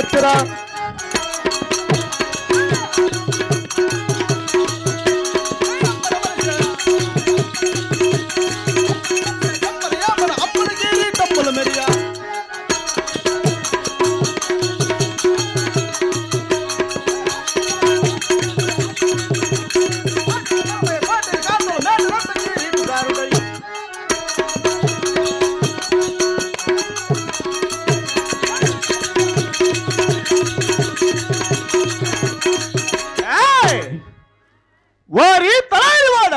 వచ్చరా వారి తలాయివాడ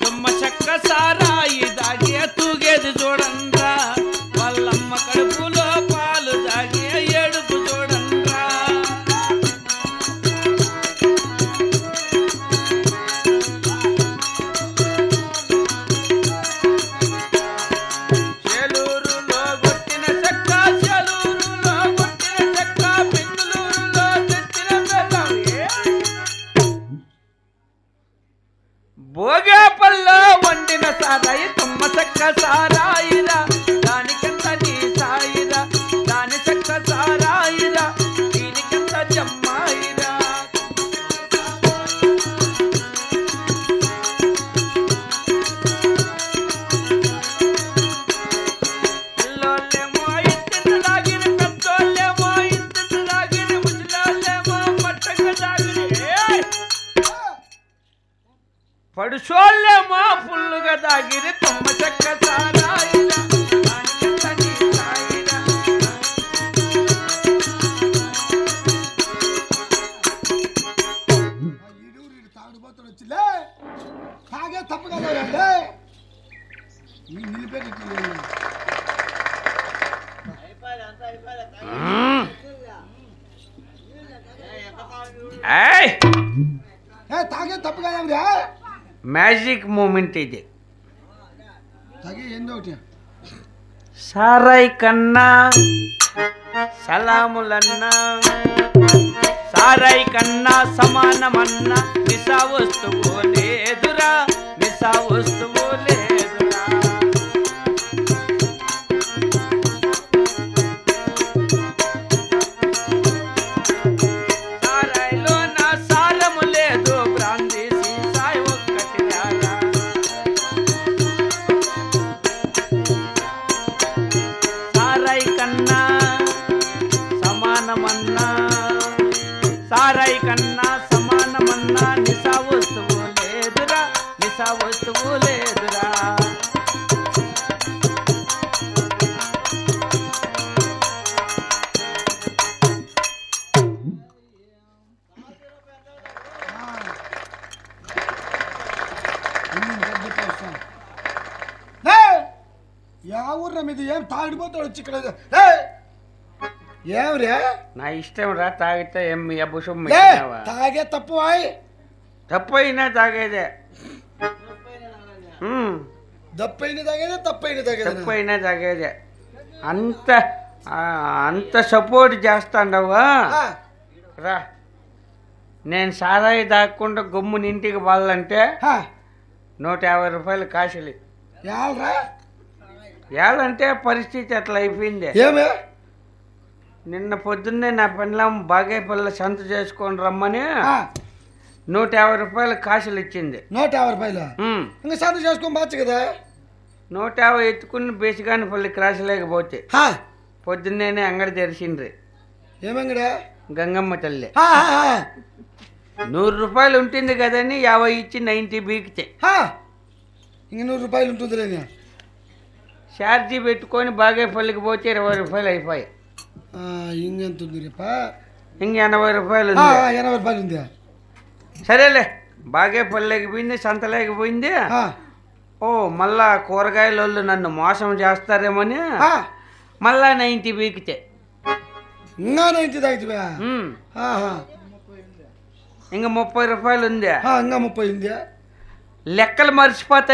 తుమ్మ చెక్క సారాయి దాగి తూగేది చూడండ్రా వాళ్ళమ్మ కడుపులో పాలు దాగి ఏడుపు చూడండ్రా చెలూరులో కొట్టిన చెక్క చెలూరులో కొట్టిన చెక్క బెంగుళూరులో తెచ్చిన బెల్లం భోగేపల్లో వండిన సారాయి తుమ్మ చెక్క సారాయిరా దానికెంత నీ సాయిరా దాని చెక్క సారాయిరా దీనికెంత జమ్మాయిరా పిల్లోళ్ళేమో ఇంటిని దాగిన పెద్దోళ్ళేమో ఇంటిని దాగిన ముసలోళ్ళేమో పట్టక దాగిన పడుసోళ్ళేమో ఫుల్లుగా దాగిరి తుమ్మ చెక్క సారాయిరా దానికెంత నీ సాయిరా తాగుడుపోతాడు వచ్చిలే తాగే తప్పు కదా నిలిపేటట్టు ఏయ్ తాగే తప్పు కదా మ్యాజిక్ మూమెంట్ ఇది తాగే ఏందో ఒకటి సారాయి కన్నా సలాములన్నా సారాయి కన్నా సమానమన్నా నిశా వస్తువు లేదురా నిశా వస్తువు లేదురా సారాయిలో నా సారము లేదు బ్రాందీ సీసాయి ఒక్కటి రారా సారాయి కన్నా సమానమన్నా సారాయి కన్నా సమానమన్నా నిశా వస్తువు లేదురా నిశా వస్తువు లేదురా యా ఊర్రా మీది ఏం తాగిడిపోతాడు వచ్చి ఇక్కడ ఏమరే నా ఇష్టం రా తాగితే ఏం అబ్బుషం తాగే తప్పు తప్పైనా తాగేదే దప్పైన తాగేదే తప్పైన తాగేదే తప్పైనా తాగేదే అంత అంత సపోర్ట్ చేస్తాండవా రా నేను సారాయి తాగకుండా గమ్ముని ఇంటికి వాళ్ళంటే 150 రూపాయలు కాసులు ఏళ్ళంటే పరిస్థితి అట్లా అయిపోయింది ఏమే నిన్న పొద్దున్నే నా పిల్లం బాగేపల్ల సంత చేసుకొని రమ్మని 150 రూపాయలు కాసులు ఇచ్చింది 150 రూపాయలు ఇంకా సంత చేసుకొని బాచ్చు కదా 150 ఎత్తుకుని బేసిగాని పల్లి క్రాస్ లేకపోతే పొద్దున్నేనే అంగడి తెరిచిండ్రి ఏమంగడా గంగమ్మ తల్లి 100 రూపాయలు ఉంటుంది కదని 50 ఇచ్చి 90 బీకితే ఇంక 100 రూపాయలు ఉంటుంది ఛార్జీ పెట్టుకొని బాగేపల్లికి పోతే 20 రూపాయలు అయిపోయాయి ఇంకెంత ఉంది రేపా ఇంక 80 రూపాయలు 80 రూపాయలు ఉంది సరేలే బాగేపల్లికి పోయింది సంతలేకి పోయింది ఓ మళ్ళా కూరగాయల వాళ్ళు నన్ను మోసం చేస్తారేమని మళ్ళా 90 బీకితే ఇంకా 90 తాగితే ఇంక 30 రూపాయలు ఉంది ఇంకా 30 ఉంది లెక్కలు మర్చిపోతాయి